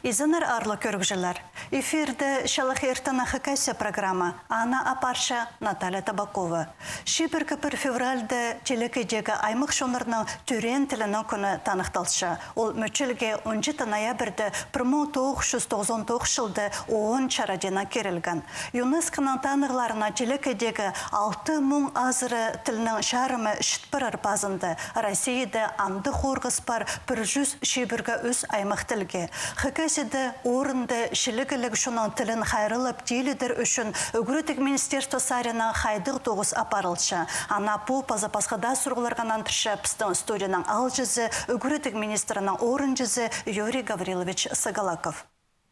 Изынар арлы көргіжілер. Эфирді шалық ертіна хыкайся программа Ана Апарша Наталья Табакова. Шибіргі 1 февральді телекедегі аймық шонырның түрен тілінің күні танықталшы. Ол мөчілге 10 ноябрді 1999 жылды 10 чарадена керілген. ЮНЕСКО-ның танығыларына телекедегі 6 мың азыры тілінің шарымы шітпірір базынды. Россияда анды қорғыс бар 100 шибіргі өз аймақ тілге. Хыкайсыды орынды шілігілік шунан тілін қайрылып дейлідір үшін үгіретік министерство сарина қайдық тоғыз апарылшы. Ана бұл пазапасқада сұрғыларғанан түрші пістің студияның ал жүзі үгіретік министрінің орын жүзі Юрий Гаврилович Сагалаков.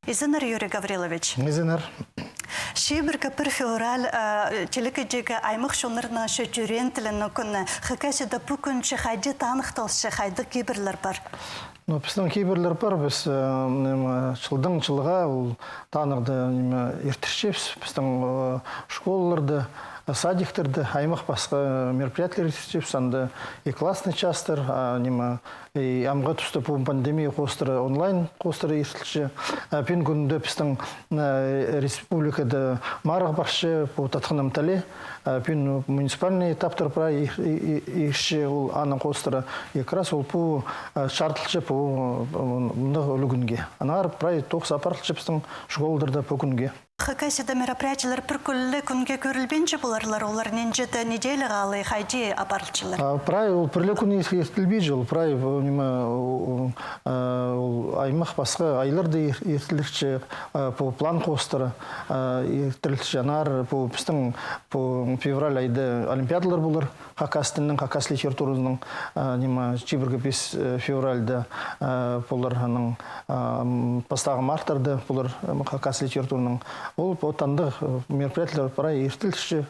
Изінер Юрий Гаврилович. Изінер. Шибіргі 1 февраль телекедегі аймық шонырның шөтюрен тілінің күні Хыкайсыда бұл күнші қайды танықталшы қайды кейбірлер бар. Біздің кейбірлер бар, біз жылдың жылға танырды ертіршепс, біздің школаларды, садиктерді, аймақ басқа мероприятиялар ертіршепс, анды и классный частыр, и амға түсті пандемия қостыры, онлайн қостыры ертілші. Пен күнді біздің республикада марық баршы, татқыным тәлі, пен муниципальный этаптар пара еші аның қостыры, екрас ол бұл шартылшы мұндағы үлігінге. Анағар прай тоқса апартылшы біздің школдырда бұл күнге. Хыкайсыда мероприятиялар бір күлі күнге көрілбенші боларлар, олар ненжеті неделі ғалы қайде апарылшылар? Прай ол бірлі күн ертілбей жыл, прай аймақ басқа айларды ертілікші, план қостыры ертілікші. Анар біздің февраль айды олимпиадалар болар, қақас тілінің, қақас литературының 5 февральда болар, бастағы марттарды болар, қақас литературының. Ол отандық мероприятиялар пара ертілші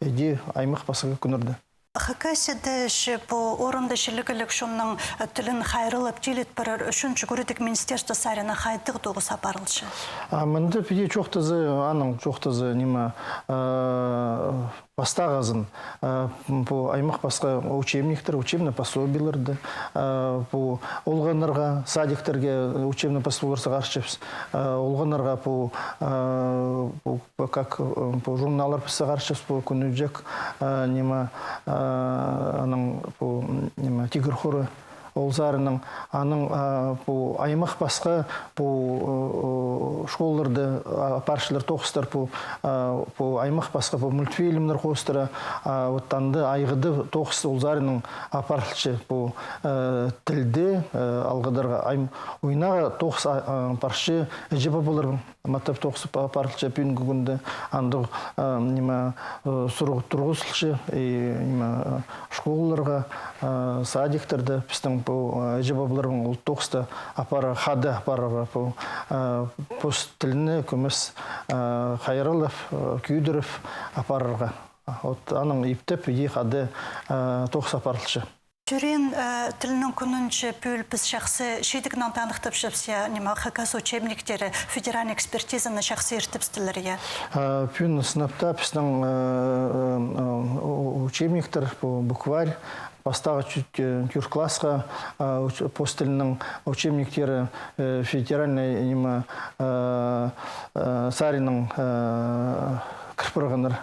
еде аймақ басығы күнірді. Хыкайсыда бұл орынды шілігілік шонның тілін қайрылып телет бірір үшін жүгіредік министерство сарина қайдық доғыз апарылшы? Мінді педе чоқтызы, аның чоқтызы бастағазын бұл аймақ басқа учебниктер, учебный пособияларды, бұл олғанарға, садиктерге учебный пособияларсы қаршыпс, олғанарға бұл журналар пісі қаршыпс, бұл күнүджек, тигр хоры олзарының, аның аймақ басқа школларды апаршылар тоқыстар, аймақ басқа мультфильмдер қостыры, оттанды айғыды тоқыс олзарының апаршылшы тілді алғыдарға ойнаға тоқыс апаршы жебі болыр. Матап тоқсы апаршылшы пүйінгі күнді андық тұрғысылшы школларға, садиктерді біздің жебабларының ол тоқысты апара, қады апара, пост тіліні көміс қайрылып, күйдіріп апарырға. Аның ептеп ей қады тоқыс апарылшы. Түрен тілінің күнінші пөл біз шақсы шедігінен танықтып жіпсе, хакас учебниктері, федеральный экспертизаны шақсы ертіпстілері? Пүн сыныпта біздің учебниктер, букварь, бастағы тюрклассқа постілінің учебниктері федеральный саринның кірпірғаныр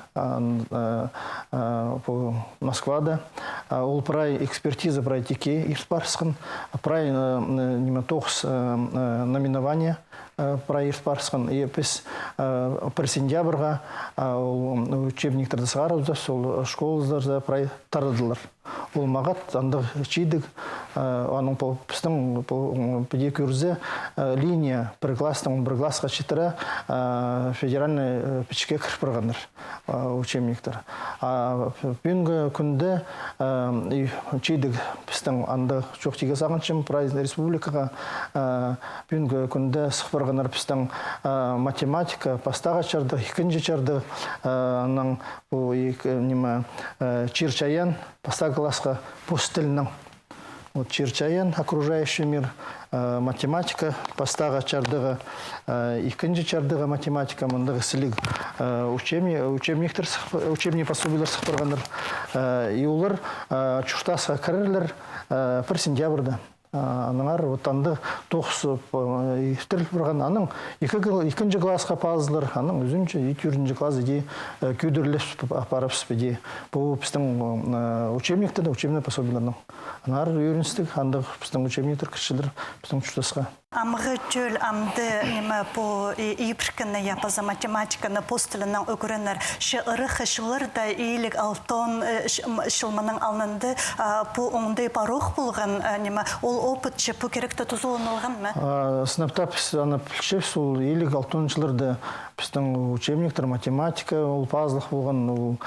Москвада. Ол прай экспертиза прай теке иртпарсқын, прай тоқс номинования прай иртпарсқын. И біз бір сентябрға учебниктерді сағарызды, сол школыздарда прай тарадылар. Ол мағат андық чейдік, аның біздің педе көрізі линия бір класстың бір классқа четірі федеральный пішке кірпірғаныр учебниктер. Бүгінгі күнді чейдік біздің андық жоқ теге сағыншым республикаға бүгінгі күнді сықпырғаныр біздің математика пастаға чарды, екінші чарды Чирчаян пастағы классқа пост тілінің. Чирчаян, окружающий мир, математика, пастаға чардығы, екінші чардығы математика, мұндағы сілік учебниктер, учебный пособиялар сықпырғаныр. И олар чуштасқа кірірлер 1 сентябрда. Аныңар отанды тоқсып, ефтіріліп бұрған, аның екінші классқа пазылар, аның өзінше, екінші класс еде көдірліп апарып спеде. Бұл біздің учебниктерді, учебный пособияларның. Аныңар үйріністік, андық біздің учебниктер кішілер, біздің ұштасқа. Амғы төл амды неме по ипрканы япаза математиканы постылынан өкірінер шы ырық шылыр да ийлік алтон шылманың алынды по оңдай парох болған неме ол опытчы по керекті тұзуын олған ма? Сыныпта аны пілшеп сол ийлік алтон шылырды біздің учебниктер математика, ол пазлық болған,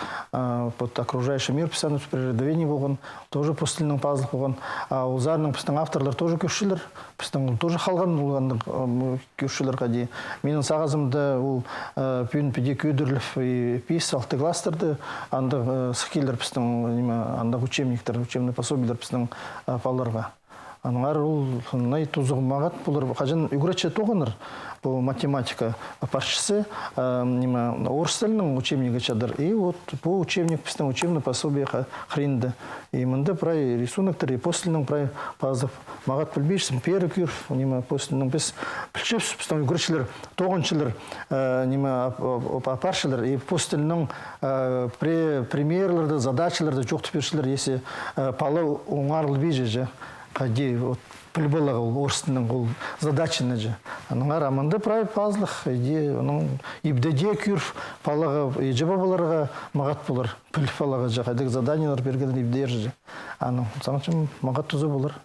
под окружающий мир писаны природовение болған, тоже постылының пазлық болған. Ол зарының біздің авторлар тоже көшілер, біздің тоже қалған көшілер қади. Менің сағазымда ол пүйін педе көдірліп 5-6 класстарды андық сықкелер біздің андық учебниктер, учебный пособиялар біздің паларға. Аныңар ол най тұзығымағат бұлар қажын үгіретші тоғыныр. Бұл математика паршысы орыс тілінің учебнигі чадыр. И вот бұл учебник біздің учебный пособие хринді. И мында прай рисунықтар, и постілінің прай пазып. Мағат білбейшісің, пері күйір, постілінің біз білшепсіз біздің үгіретшілер, тоғыншылар, паршылар, и постілінің примерлерді, задачаларды жоқты першілер, есі палы оңарлы бейжі. Қади, пілбалығы ол орыстының ол задачыны же. Аныңа раманды прай пазлық, ибдеде күрф палығы, ежебабаларға мағат болар, піл палығы же, қайдық заданиялар бергеден ибдер же. Аның, саңчым мағат тұзы болар.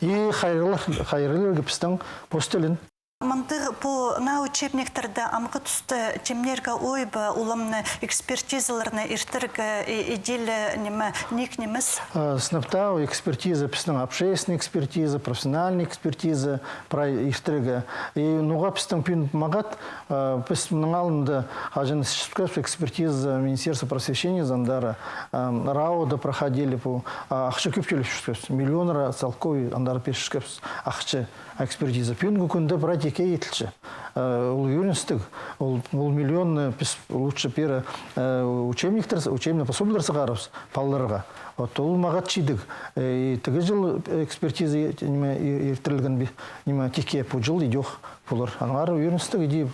И хайрылар гіпістің постелін. Мандық по на учебниктерді амғы түсті темнерға ойбы ұлымны экспертизаларны иртіргі иделі ник неміз? Сыныпта экспертиза, пістің общественная экспертиза, профессиональная экспертиза, прай иртіргі. И нуға пістің пүйін мағат, пістің алынды қажын экспертиза Министерства просвещения зандары, РАОда проходили по ақшы көпчелі шүскөпс, миллионера целковый андары пешшкөпс ақшы экспертиза. Пүйінгі күнді брать екей етілші. Ол үйріністік, ол миллионны лучше пері учебниктер, учебный пособиялар сығарыз палларға. Ол мағат чидік. Тігі жыл экспертиза ертірілген теке бұл жыл идеуқ болыр. Анғар үйріністік иде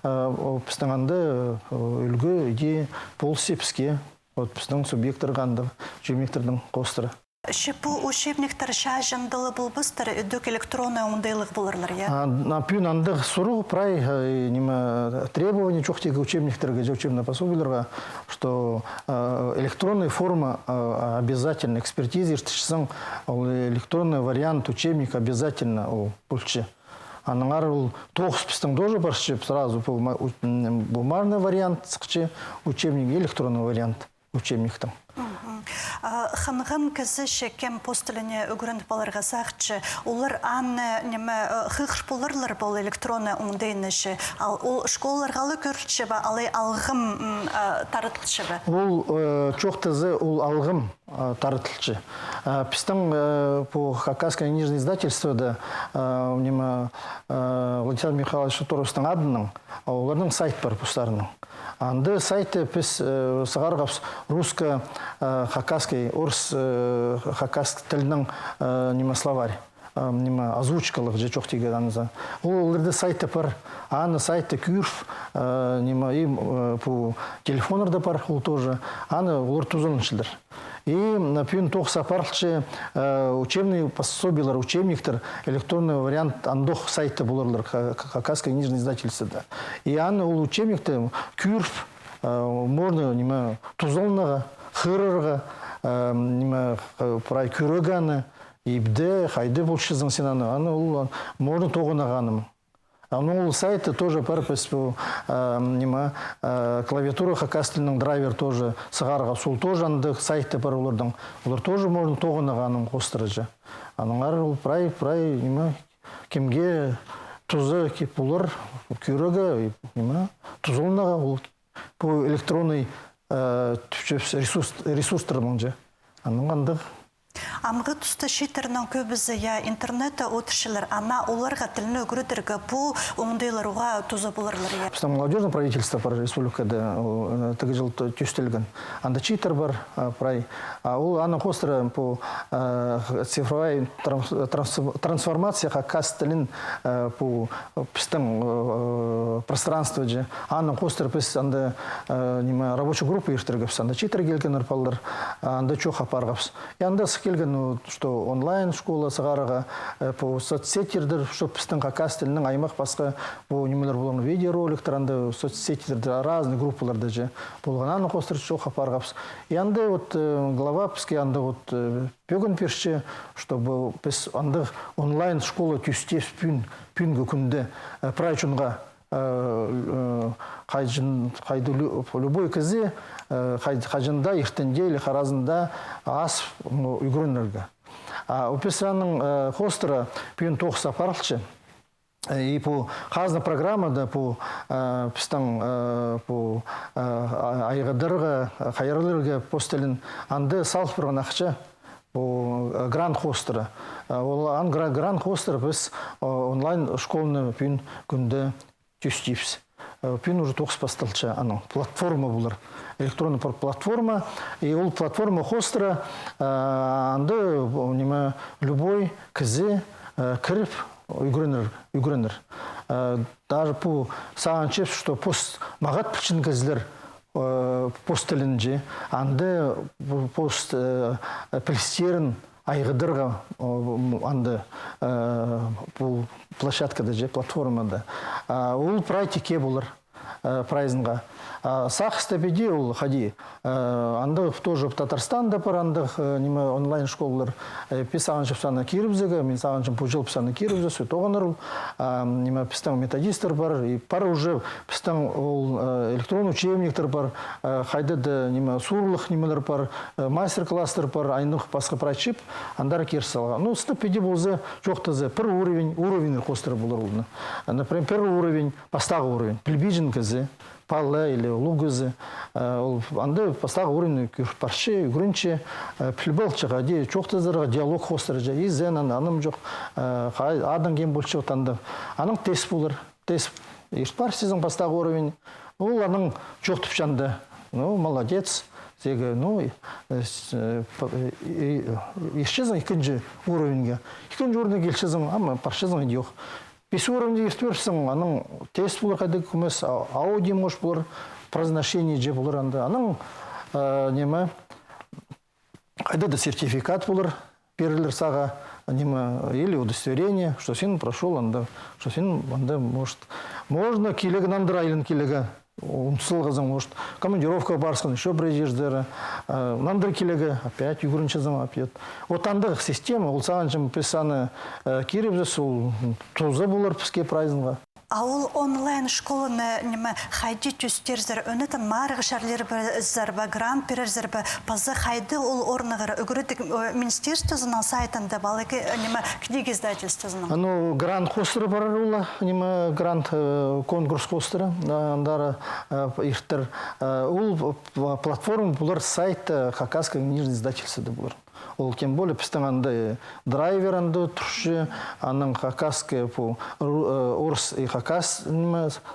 пістіңанды үлгі иде пол сепіске пістің субъекттер қанды учебниктердің қостыры. Шепу учебниктер шажындылы бұл бұстыр, үдік электронный оңдайлық болырлар, я? Пүйін андық сұру, прай требования чоқтегі учебниктерге, учебный пособияларға, что электронная форма обязательно, экспертиза, электронный вариант учебника обязательно пульчы. Аныңар ол тоғыз пістің тоже баршы, сразу бумажный вариант, учебник, электронный вариант учебниктің. Ханғын кізі шекем постіліне үгірінді баларға сақчы, олар анны хықш болырлар бұл электронны оңдайнышы, ол школларғалы көрші ба, алай алғым тарытылшы ба? Ол чоқтызы ол алғым тарытылшы. Пістің по Хакасское нижнее издательство да Владимир Михайлович Шуторовстың адының, олардың сайт бар пұстарының. Анды сайты біз сығарғапс русско-хакасский, орыс-хакаск тілінің словарь, озвучкалық же чоқ тегі аныза. Оларды сайты бар, аны сайты күрф, по телефонырда бар, ол тоже, аны олар тузылыншылдар. И например, тоқ сапарлчы учебный пособиялар, учебниктер, электронный вариант андох сайты булырлар, Хакасское нижнее издательство. И аны ол учебникті күрф, можно тузылныға, хырырға, прай күріганы, ибде, хайды болшызың сен аны ол можно тоғынағаным. Ол сайты тоже парпес клавиатура хакастылының драйвер тоже сығарға сол тоже андық сайты бар олардың. Олар тоже можно тоғынағаным қостырыжы. Аныңар ол прай кемге тұзы кеп олар көрігі тұзылынаға ол электронный ресурстар мұнжы. Аның андық. Амғы тұсты шитернан көбізі я интернетті отыршылар, ана оларға тіліні өгірдіргі бұл оңдайларуға тузы болырлар. Біздің молодежный правительство бар республикада тігі жыл түстілген. Анда читер бар, прай. Ол ана қостыры по цифровая трансформация хакас тілін по біздің пространство же. Ана қостыры біз анда рабочий группа ертіргіпс. Анда читер келген ұрпалдар, анда чоқ апарғапс. Анда келген, что онлайн школа сағарыға, по соцсеттердер, что біздің хакас тілінің аймақ басқа по немелер болған видеороликтер, анда соцсеттерде разные группаларда же болған. Ана қостыры чоқ апарғапс. Анда вот глава бізге анда вот бөгін перші, чтобы біз анда онлайн школа түстес пүнгі күнді прайчунға қайды любой кізе қайжында, ертенде или қаразында ас үйгірінерге. Описанның қостыры пүйін тоқса апарылшы. И по қазна программада по пистан по айғадырға қайырлырға постелін анды салып бірген ақча по грант хостера. Ол грант хостер біз онлайн школны пүйін күнді түстейбіз. Пүйін уже тоқс басталча платформа бұлар. Электронный платформа. И ол платформа хостера анды любой кізе кіріп үйгірінір. Даже по саған чеп, что мағат пілчін кізлер пост тілінже, анды пост пілістерін айғыдырға анды бұл площадкада же, платформада. Ол практике болыр прайзынға. Сақ степеде ол хади. Анда тоже в Татарстанда бар андық онлайн школалар. Писаған жапсаны Кирівзігі, мен саған жын пұжыл писаны Кирівзі, сөйт оғаныр. Пистан методистер бар. И пар уже пистан электронный учебниктер бар. Хайдады сурлық немелер бар. Мастер-кластер бар. Айнық басқа прайчип. Андары керсалға. Ну, степеде болзы жоқтазы. Пір уровень қостыры болыр. Например, первый уровень, пастағы уровень. Плебиджин кізі. Палла или лугызы. Анда пастағы уровень паршы, үгірінче, пілбалчыға, чоқтызырға диалог қостыры жа. Изен, аным жоқ, адан кен болшы отанды. Аның тест болыр. Тест бар сіздің пастағы уровень. Ол аның жоқ түпшанды. Ну, молодец. Сега, ну, ешчезің екінші уровеньге. Екінші уровеньге келшізің, ама паршызың еді жоқ. 5 уровеньде естверсің, аның тест болыр қайды көмес, аудио мұш болыр, произношение же болыр анда. Аның қайды да сертификат болыр, берілер саға, или удостоверение, что сен прошел анда, что сен анда может. Можно келегі нандырайлын келегі. Умсылғызың, может, командировка барсын, еще приезждері. Нандыр келегі, опять югіріншізім, опять. Вот андық система, ол саған жым писаны керебзі, ол тозы болыр піске прайзынға. А ол онлайн школаны хайди түстерзір, өнетін марғы шарлер зәрбі, грант берер зәрбі, пазы хайды ол орнығыр, үгірдік министерствозынан сайтында балығы книги издательствозынан? Ну, грант қостыры барар ола, грант конкурс қостыры, андары ирттір. Ол платформа бұлар сайт Хакасского книжный издательствода бұлар. Ол тем более пістің анда драйвер анда тұршы, аның хакасская по орыс и хакас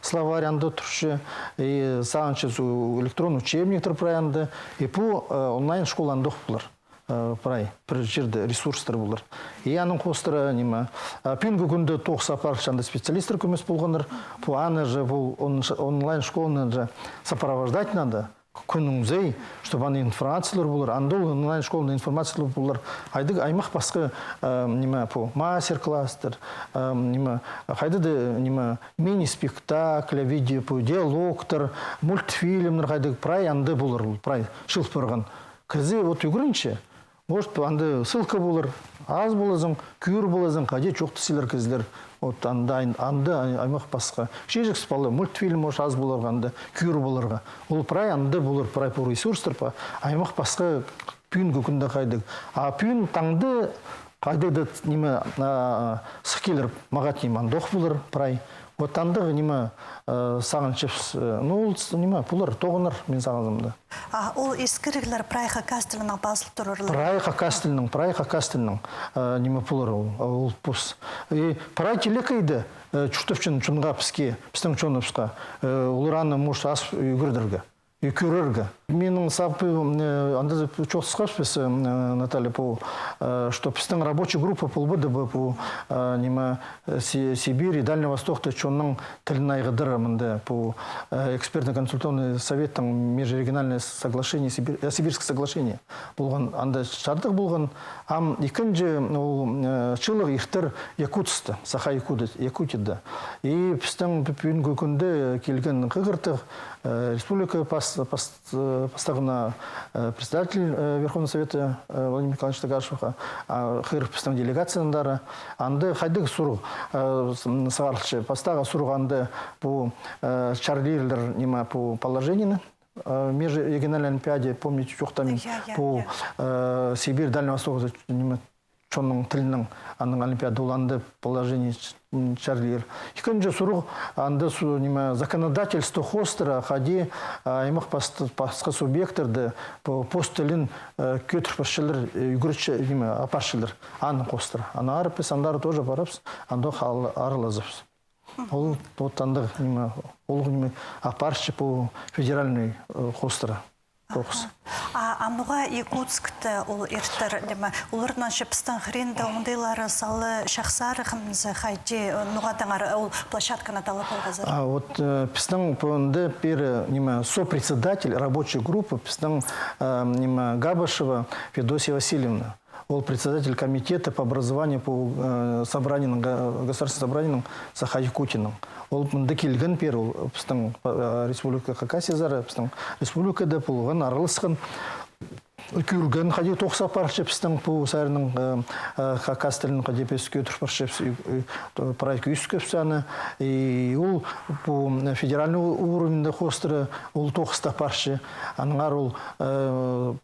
словарь анда тұршы, и сағанчыз электронный учебниктер прай анда, и по онлайн школа андық бұлар. Прай, бір жерді ресурстар бұлар. И аның қостыры пүнгі күнді тоқ сапаршанда специалистер көмес болғаныр, по аны же онлайн школаны же сопровождать надо. Күніңізей, чтобы аны информациялар болыр, андол онлайн школында информациялар болыр. Айдық аймақ басқа мастер-кластер, қайды мини-спектакль, видео, диалогтар, мультфильмдер, қайдық прай анды болыр, прай шылып барған. Кізі от үгірінше, может, анды ссылка болыр, аз болазың, күйір болазың, қайде жоқты селер кізілер. Вот анды аймақ басқа. Шежік спалы, мультфильм может аз болырғанды, күйір болырға. Ол прай анды болыр, прай по ресурстар па, аймақ басқа пүйін көкінді қайдық. А пүйін таңды қайдыды сықкелер мағат андоқ болыр, прай. Вот андығы неме саған чепс, ну, неме, пулар, тоғыныр мен сағазымды. Ол ескірігілер прайха кастілінің басыл тұрырлар? Прайха кастілінің неме пулар ол пұс. Прай телекайды чүштіпчін чүнға піске, пістің чөні олыраны мұш ас үйгірдіргі. Көрерге. Менің сапы анда çok скажешь, Наталья, что пистың рабочая группа полбыды по нема Сибири, Дальний Восток, то чонның тілін айғыдырымында по экспертно-консультационный советтің межрегиональное соглашение, Сибирское соглашение болған, анда шардық болған, ам икінже чылық ихтер Якутсты, Саха Якутида. И пистың бүгінгі күнде келген қығыртық республика поставлена председатель Верховного Совета Владимир Николаевич Тагашева, хыр пистың делегациялары, анды хайдық сұру сағарылшы, постаға сұрғанды по чарлирлер нема по положению межрегиональной олимпиаде, помните, чоқтамин по Сибирь, Дальний Восток, чонның тілінің анның олимпиада уланды положение чарлир. Икенже суруг анды законодательство хостера хади аймақ басқа субъектерді пост тілін көтір пашылыр, үгірітші апаршылыр анның хостер. Ана арыпес, андары тоже барыпс, андо арылазыпс. Ол андық олғы апаршы по федеральный хостера. Ануға Якутскті ол ерттір, оларынан шепістің хренді оңдайлары салы шақсарығымызы қайде нұғадаңар ол площадканы талап алғазыр? Вот пістің пөнді пері сопредседатель рабочей группы пістің Габашева Федосия Васильевна. Он председатель комитета по образованию по государственным собраниям Саха-Якутиным. Он декильген первый, республика Хакасия, республика Депулган, Арлысхан. Күрген хади тоқса парча пістің по сәрінің хакастылының қадепес көтір парча проект үскөпсаны. И ол по федеральный уровенде хостыры ол тоқста парча. Аныңар ол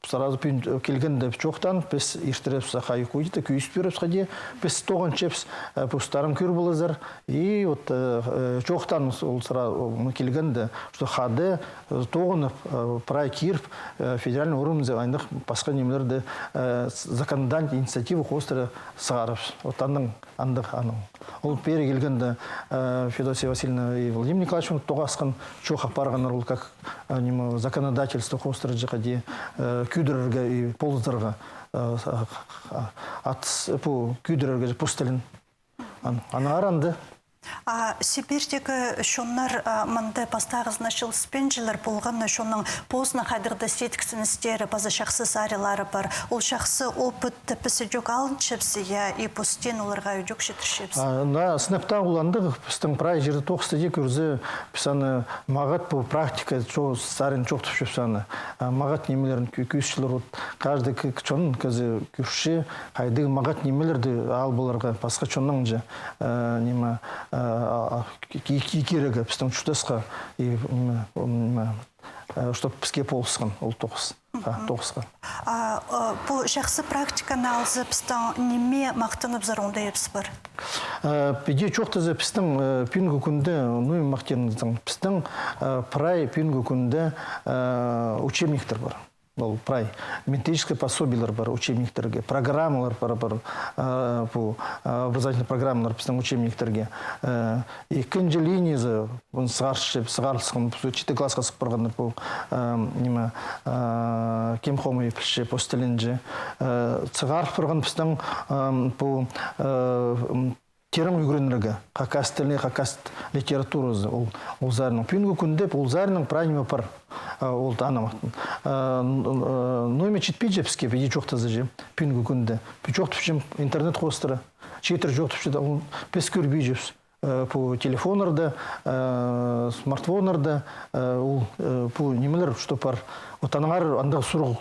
сразу келгенде жоқтан біз ештіреп сақайы көйді, күйіс беріп қаде біз тоғын чепс пұстарым көр болызыр. И вот жоқтан ол сразу келгенде что хады тоғынып проект кирп федеральный уровенде айндық басқа немелерді законодательная инициатива хостера сағарып. Вот андық аның. Ол пері келгенде Федосия Васильевна и Владимир Николаевич тоғасқан чоқ апарғанар ол как законодательство хостера жықаде күйдірерге и полыздарға күйдірерге пұстылын. Ана аранды. Сибирьдегі шонлар маңды пастағызына шылыспенжілер болғанны шонның позна қайдырды сеткісін істері базы шақсы сарилары бар. Ол шақсы опыт тіпісі жоқ алын чепсі, и постен оларға өйдік шетіршепсі. Сыныпта ұландығы, пістің прай жерді тоқсты де көрзі пісаны мағат бұл практика сарын жоқ түпшепсаны. Мағат немелерін күйісшілер кажды чонын көзі көрші, қайдығы мағат немелерді ал боларға басқа чонның же нема керегі біздің чудесқа чтобы бізге болысқан ол тоғысқа. Бұл жақсы практиканы алзы біздің неме мақтанып зар онда епсі бар? Педе жоқтызы біздің пүнгі күнді, біздің прай пүнгі күнді учебниктер бар. Прай методическое пособиелер бар учебниктерге, программалар бар по образовательный программалар біздің учебниктерге. Екінші линиясы сығарылысқан 4 классқа сықып барғандар бұл кемхомы епілші постелінже. Сығарып барған біздің бұл терім үйгірінірге, қақас тіліне, қақас литературасы, ол зарының. Пүйінгі күнде ол зарының прайымы бар. Ол анамақтың. Нойме четпейджепске, бейде жоқтазы же, пүйінгі күнде. Жоқтыпшым интернет қостыры, четір жоқтыпшы, пес көрбейджепс. По телефонарда, смартфонарда, по немелер, что пар. Вот анағар анда сұрғы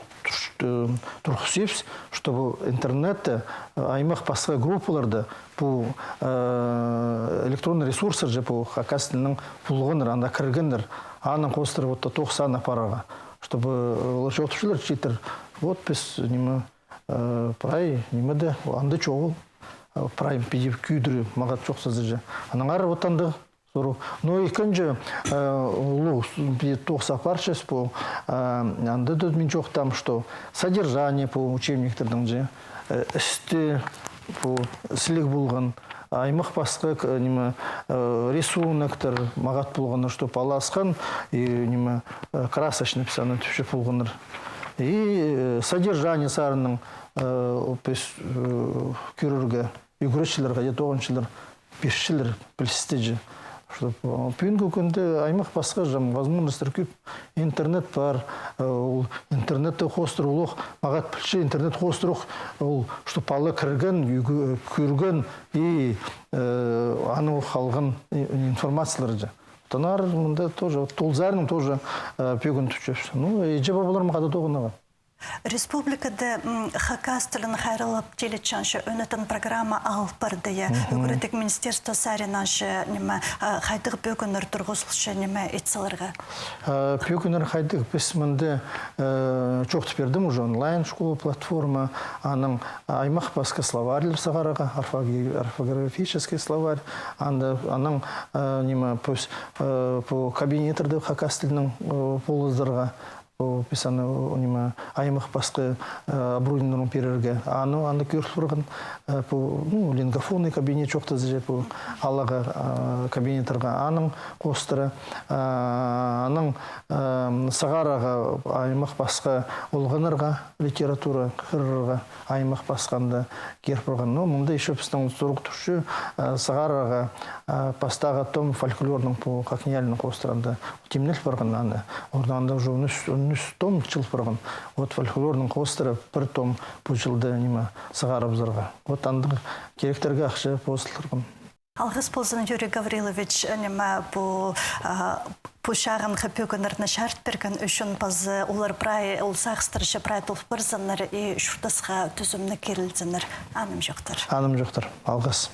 тұрқысепс, чтобы интернетте, аймақ басқа группаларда, по электронный ресурсыр же, по хакастылының пұлғыныр, анда кіргендір, аның қостыры вот тоқсан апараға, чтобы жоқтышылар четір. Вот біз неме прай, немеде, анда чоғыл. Прайм педив күйдірі мағат жоқсызы же. Анаңар отанды Но икенже улу тоқса парчес по анда мен жоқ там, что содержание по учебниктердің же істі по сілік болған аймақ басқа рисунактар мағат болғандар, что паласқан и красочный писаны түпше болғандар. И содержание сарының көрерге, үйгірешілерге, етоғыншылар, пешшілер білістеже. Бүгінгі күнде аймақ басқа возможностьтер көп. Интернет бар, интернетті қостырулық, мағат білші интернет қостыруқ, что палы кірген, көрген и аны қалған информациялар же. Тонар мұнда тоже, толзарының тоже пөгін түшепші. Ежі бабалар мағада тоғынаған. Республикада хакас тілін хайрылып телечаншы өнетін программа алып бардыя. Үгірдік министерство саринаншы қайдық бөгінір тұрғысылшы неме етсілерға? Бөгінір қайдық біз мінді жоқты бердім уже онлайн школа платформа. Аның аймақ басқа словарьлер сағараға, орфографический словарь. Аның по кабинетерді хакас тілінің полыздарға писаны аймақ басқа обрудинердің перерге. Аны көріп тұрған лингофонный кабинет жоқты зәже алаға кабинетерға аның қостыры. Аның сағараға аймақ басқа олғанырға литература қырырға аймақ басқанды керіп тұрған. Мұнда еще біздің сұрық тұршы сағараға пастаға том фольклорның қақниялының қостыранды темнел барған аны. Ордағында уже 10 том чыл барған. Вот фольклорның қостыры бір том бұл жылды сағарып зырға. Вот андың керектерге ақшы посылырған. Алғыс болсын Юрий Гаврилович, bu şağın köpөгөнөрүнө шарт берген үшін базы олар прай улсақстырышы прай толпырзаныр и шуртасқа түзімні керілзаныр. Аным жоқтыр. Аным жоқтыр. Алғыс.